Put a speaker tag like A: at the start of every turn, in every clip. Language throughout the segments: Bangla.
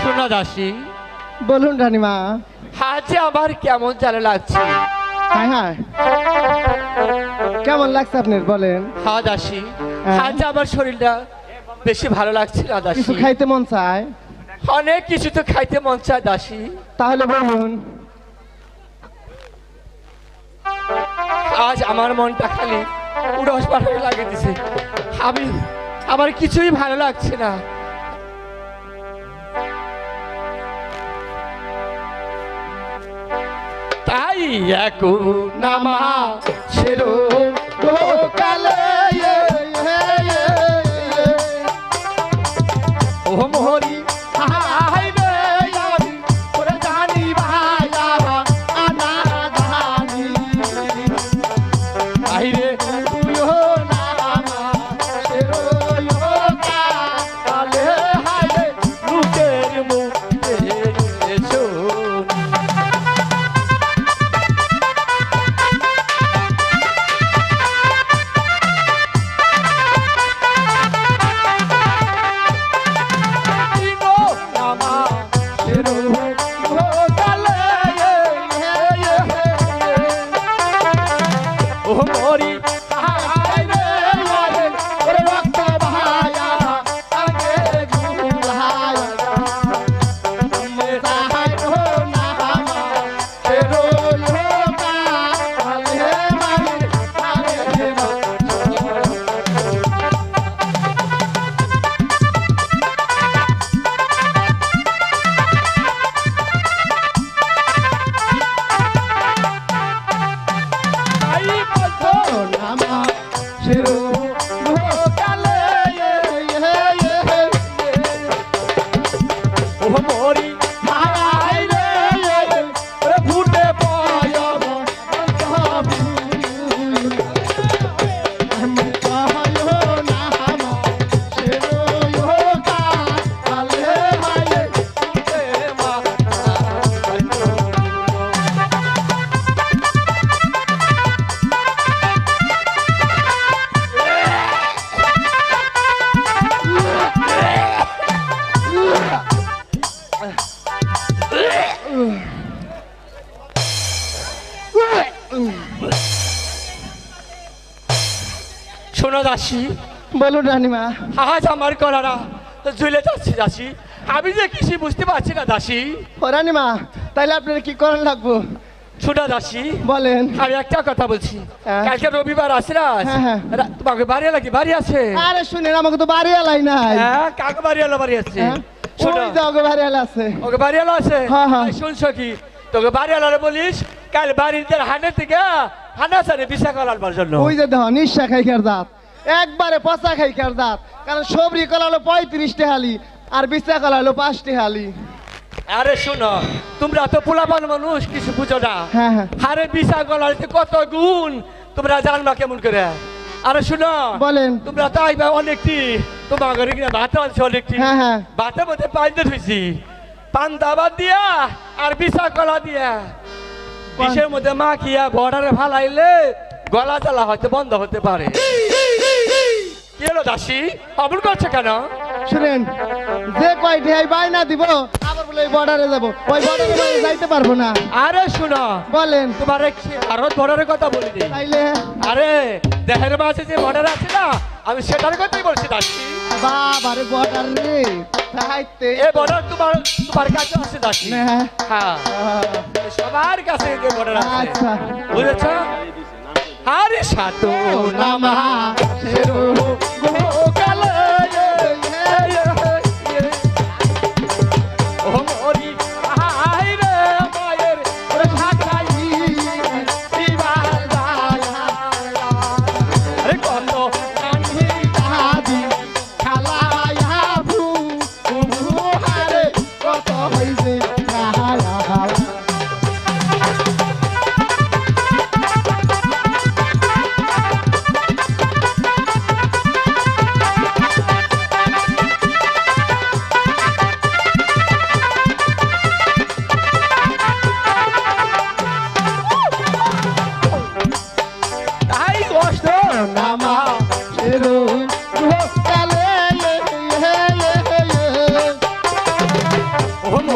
A: শোনো দাসী,
B: বলুন রানীমা।
A: আজ আমার কেমন জানা লাগছে।
B: হ্যাঁ হ্যাঁ, কেমন লাগছে আপনার বলেন?
A: হ্যাঁ দাসী,
B: হ্যাঁ।
A: আজ আমার শরীরটা বেশি ভালো লাগছে না দাসী।
B: কিছু খাইতে মন চায়?
A: অনেক কিছু তো খাইতে মন চায় দাসী।
B: তাহলে বলুন।
A: আজ আমার মনটা খালি উড়স পাঠানো লাগে দিছে। আমার কিছুই ভালো লাগছে না। তাই এখন আমার কালে ও মোহরি হাই রে আমি ওরে জানি ভাই আনা জানি আই রে তুইও না সেরো কালে হাই রে লুকের মুখে শোন। শোনো দাসী,
B: বলুন রানীমা।
A: আজ আমার গলাটা ঝুলে যাচ্ছে দাসী। আমি যে কিছু বুঝতে পারছি না দাসী।
B: ও রানীমা, তাইলে আপনার কি করার লাগবো?
A: শোনো দাসী,
B: বলেন।
A: আমি একটা কথা বলছি।
B: হ্যাঁ।
A: কালকে রবিবার আছে না?
B: হ্যাঁ, হ্যাঁ।
A: তোমাকে বাড়ি নাকি বাড়ি আছে?
B: আরে শুনেন, আমাকে তো বাড়ি এলাই নাই।
A: হ্যাঁ, কাকে বাড়ি এলো বাড়ি আছে?
B: হ্যাঁ,
A: শোনো,
B: ওই যে ওকে বাড়ি এলা আছে।
A: ওকে বাড়ি এলো আছে?
B: হ্যাঁ, হ্যাঁ।
A: এই শুনছো কি? তোকে বাড়ি এলো বলিস কাল বাড়িতে হানে থেকে হানা সারে বিশা করার জন্য।
B: ওই যে দেখো নিঃশা খাই খের দাঁত, একবারে পচা খাই খের দাঁত। কারণ সবরি কলা হলো 35 টাহালি আর বিচা কলা হলো 5 টাহালি।
A: আরে শোনো, তোমরা তো পোলাপান মানুষ, কিছু বুঝো না।
B: হ্যাঁ, হ্যাঁ।
A: আরে বিশা গলাতে কত গুণ তোমরা জানবা কেমন করে? আরে শোনো,
B: বলেন।
A: তোমরা তো আইবা অনেকটি, তোমার ঘরে কিনা ভাত আনছো অনেকটি।
B: হ্যাঁ, হ্যাঁ।
A: ভাতের মধ্যে পাইতে ধুইছি পান্তা ভাত দিয়া আর বিশা কলা দিয়া। বিষের মধ্যে মাখিয়া বর্ডারে ফালাইলে গলা জ্বালা হয়তো বন্ধ হতে পারে। কি হলো দাসী, অমন করছে কেন?
B: শুনেন, যে কয় ঢেই বাইনা দিব আবার বলে ওই বর্ডারে যাবো, ওই বর্ডারে যাইতে পারবো না।
A: আরে শোনো,
B: বলেন।
A: তোমার ভারত বর্ডারের কথা বলি নি।
B: তাইলে
A: আরে দেহের মাঝে যে বর্ডার আছে না, আমি সেটার কথাই বলছি দাসী।
B: বাবারে বর্ডার রে তাইতে
A: এই বর্ডার তোমার কাছে আছে দাসী।
B: হ্যাঁ।
A: হ্যাঁ, সবার কাছে যে বর্ডার আছে,
B: আচ্ছা।
A: বুঝেছ? আরে সাতো নামা শেরো গোকালে ও মরি আই রে মায়ের ঢাকাই দিবার দালা আরে কত কান্দি কাঁদি খালায়া ভু হারে
B: কত হইছে হালা হালা।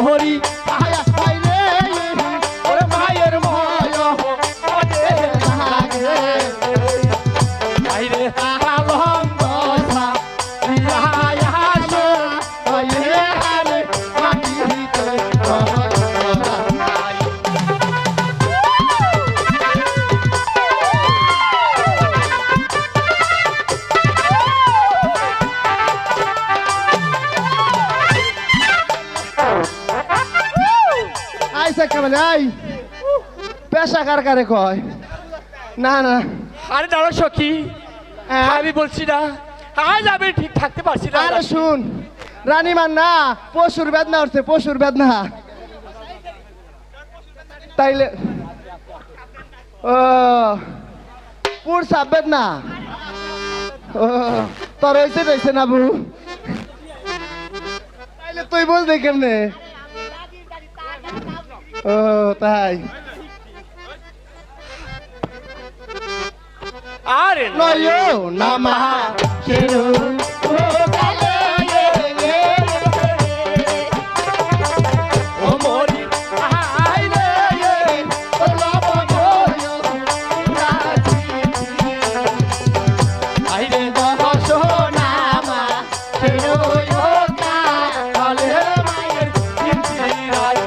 A: মরি
B: আয়া বাইরে
A: ওরে মায়ের ময় ওরে
B: লাগে
A: বাইরে আলম দশা ইহাসো
B: ওয়ে আরে মাটিতে আইসা কেমন আই পেশা কার কারে কয় না না
A: আরে দাঁড়া সখী
B: হ্যাঁ।
A: আমি বলছি না আজ আমি ঠিক থাকতে পারছি না
B: আরে শুন রানীমান না পশুর বেদনা উঠছে পশুর বেদনা তাইলে ও পুরসা বেদনা ও তোর হয়েছে না বু তাইলে তুই বলতে কেমনে ও তাই
A: আরে
B: নয় নামা শিরু ও কালে
A: ও মরি আইলে
B: ও লবণ
A: আইরে
B: নামা শিরু ও কালে
A: মায়ের কীর্তি রাই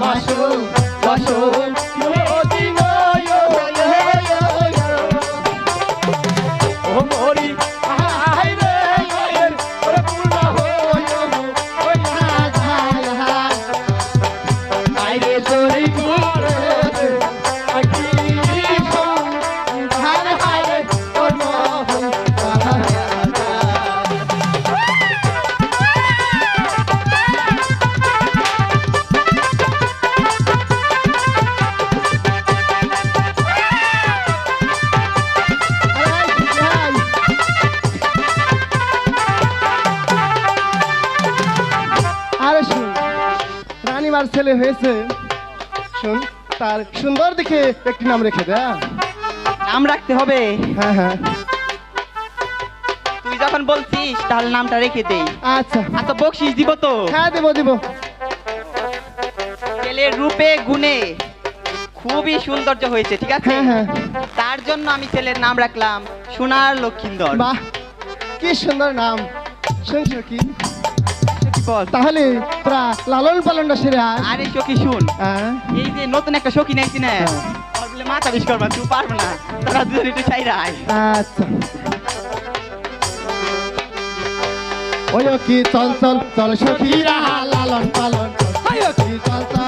B: মাসু মাসু
A: ও মরি আইরে ওরে পূর্ণ
B: আইরে তোরি করে
A: আকি
B: হার হারে কোন আরে শুন রানীমার ছেলে হয়েছে শুন তার সুন্দর দেখে একটি নাম রেখে দে হ্যাঁ?
C: নাম রাখতে হবে।
B: হ্যাঁ হ্যাঁ
C: তুই যখন বলছিস তাহলে নামটা রেখে দেই।
B: আচ্ছা
C: আচ্ছা বকশিস দিব তো।
B: হ্যাঁ দেবো দিব
C: ছেলের রূপে গুণে খুবই সৌন্দর্য হয়েছে, ঠিক আছে?
B: হ্যাঁ হ্যাঁ
C: তার জন্য আমি ছেলের নাম রাখলাম সোনার লক্ষিন্দর।
B: বাহ কি সুন্দর নাম শুনছো কি
C: কি বল?
B: তাহলে তোরা লালন পালনটা সেরে আস
C: আরে সখী শুন,
B: হ্যাঁ
C: এই যে নতুন একটা সখী নাইছি না,
B: হ্যাঁ।
C: ওর বলে মাথা বিষ করবা, তুই পারবে না, তোরা দুজন একটু সাইরা আয়।
B: আচ্ছা ওই কি চঞ্চল চল সখীরা লালন পালন কি চঞ্চল